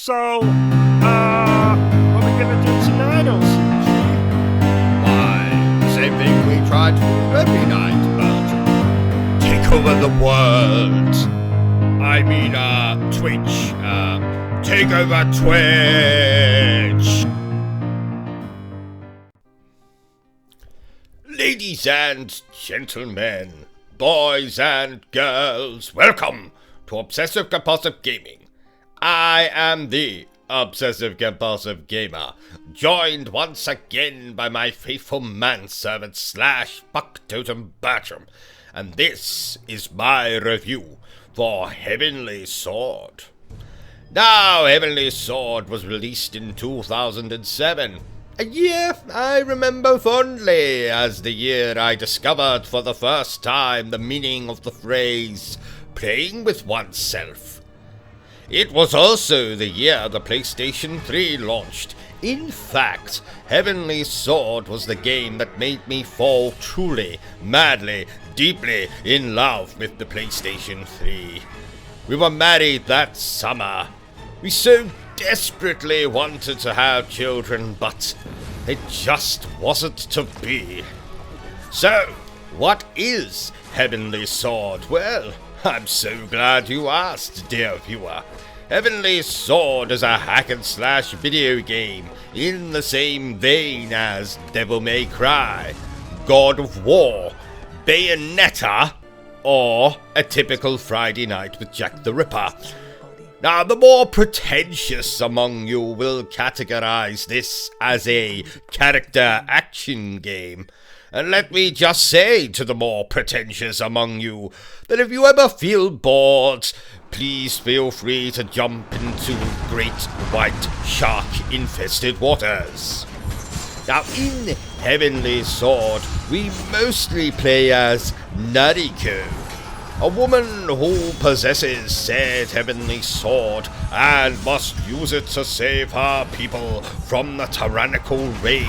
So, what are we gonna do tonight, O.C.G? Why, same thing we try to do every night, Belgium. Take over the world. I mean, Twitch. Take over Twitch. Ladies and gentlemen, boys and girls, welcome to Obsessive Compulsive Gaming. I am the Obsessive Compulsive Gamer, joined once again by my faithful manservant / Bucktotem Bertram, and this is my review for Heavenly Sword. Now, Heavenly Sword was released in 2007, a year I remember fondly as the year I discovered for the first time the meaning of the phrase, playing with oneself. It was also the year the PlayStation 3 launched. In fact, Heavenly Sword was the game that made me fall truly, madly, deeply in love with the PlayStation 3. We were married that summer. We so desperately wanted to have children, but it just wasn't to be. So, what is Heavenly Sword? Well, I'm so glad you asked, dear viewer. Heavenly Sword is a hack-and-slash video game in the same vein as Devil May Cry, God of War, Bayonetta, or a typical Friday Night with Jack the Ripper. Now, the more pretentious among you will categorize this as a character action game. And let me just say to the more pretentious among you that if you ever feel bored, please feel free to jump into great white shark-infested waters. Now, in Heavenly Sword, we mostly play as Nariko, a woman who possesses said Heavenly Sword and must use it to save her people from the tyrannical reign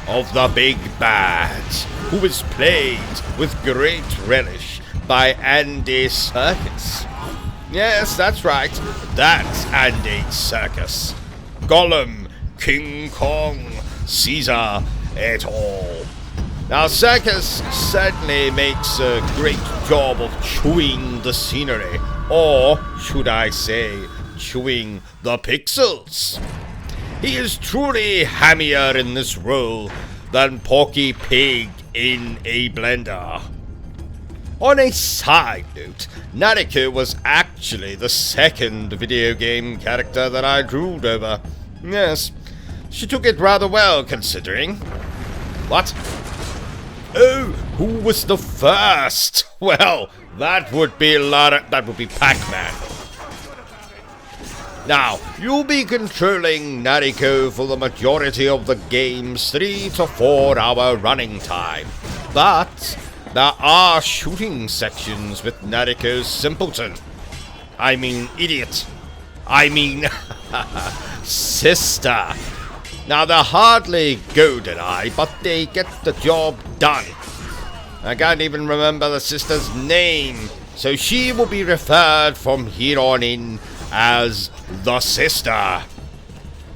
of the Big Bad, who is played with great relish by Andy Serkis. Yes, that's right, that's Andy Serkis. Gollum, King Kong, Caesar, et al. Now, Serkis certainly makes a great job of chewing the scenery, or should I say, chewing the pixels. He is truly hammier in this role than Porky Pig in a blender. On a side note, Nariko was actually the second video game character that I drooled over. Yes, she took it rather well considering. What? Oh, who was the first? Well, that would be Pac-Man. Now, you'll be controlling Nariko for the majority of the game's 3 to 4 hour running time. But there are shooting sections with Nariko's simpleton. I mean idiot. I mean sister. Now, they're hardly GoldenEye, but they get the job done. I can't even remember the sister's name, so she will be referred from here on in as the sister,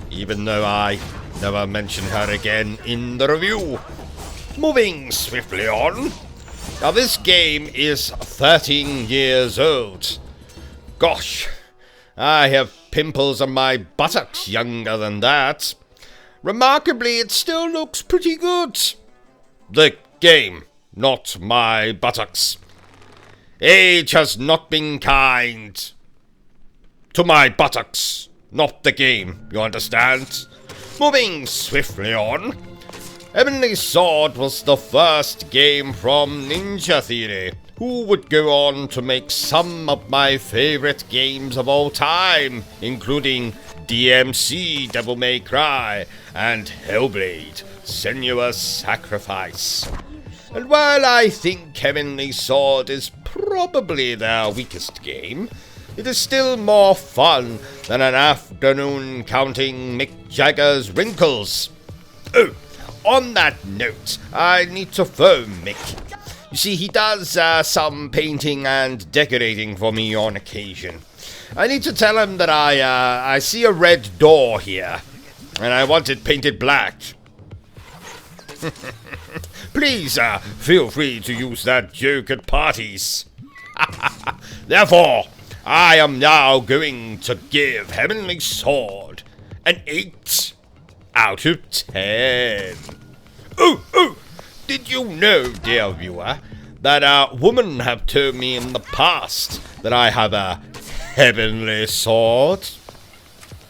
even though I never mention her again in the review. Moving swiftly on. Now, this game is 13 years old. Gosh, I have pimples on my buttocks younger than that. Remarkably, it still looks pretty good. The game, not my buttocks. Age has not been kind to my buttocks, not the game, you understand? Moving swiftly on. Heavenly Sword was the first game from Ninja Theory, who would go on to make some of my favorite games of all time, including DMC, Devil May Cry, and Hellblade, Senua's Sacrifice. And while I think Heavenly Sword is probably their weakest game, it is still more fun than an afternoon counting Mick Jagger's wrinkles. Oh, on that note, I need to phone Mick. You see, he does some painting and decorating for me on occasion. I need to tell him that I see a red door here, and I want it painted black. Please, feel free to use that joke at parties. Therefore, I am now going to give Heavenly Sword an 8 out of 10. Oh, did you know, dear viewer, that women have told me in the past that I have a heavenly sword?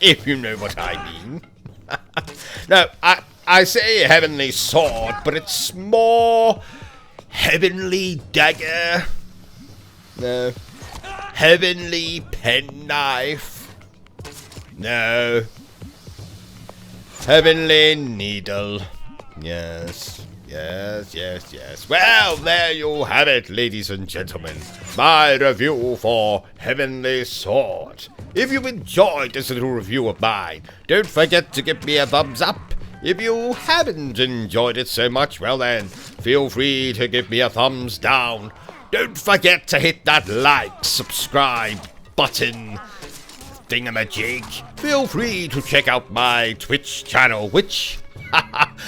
If you know what I mean. No, I say heavenly sword, but it's more heavenly dagger. No. Heavenly penknife. No. Heavenly needle. Yes. Well, there you have it, ladies and gentlemen. My review for Heavenly Sword. If you enjoyed this little review of mine, don't forget to give me a thumbs up. If you haven't enjoyed it so much, well then, feel free to give me a thumbs down. Don't forget to hit that like, subscribe button thingamajig. Feel free to check out my Twitch channel, which,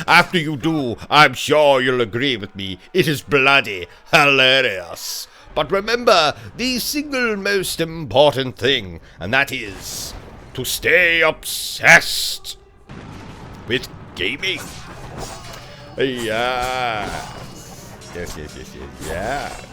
after you do, I'm sure you'll agree with me, it is bloody hilarious. But remember the single most important thing, and that is to stay obsessed with gaming. Yeah. Yes.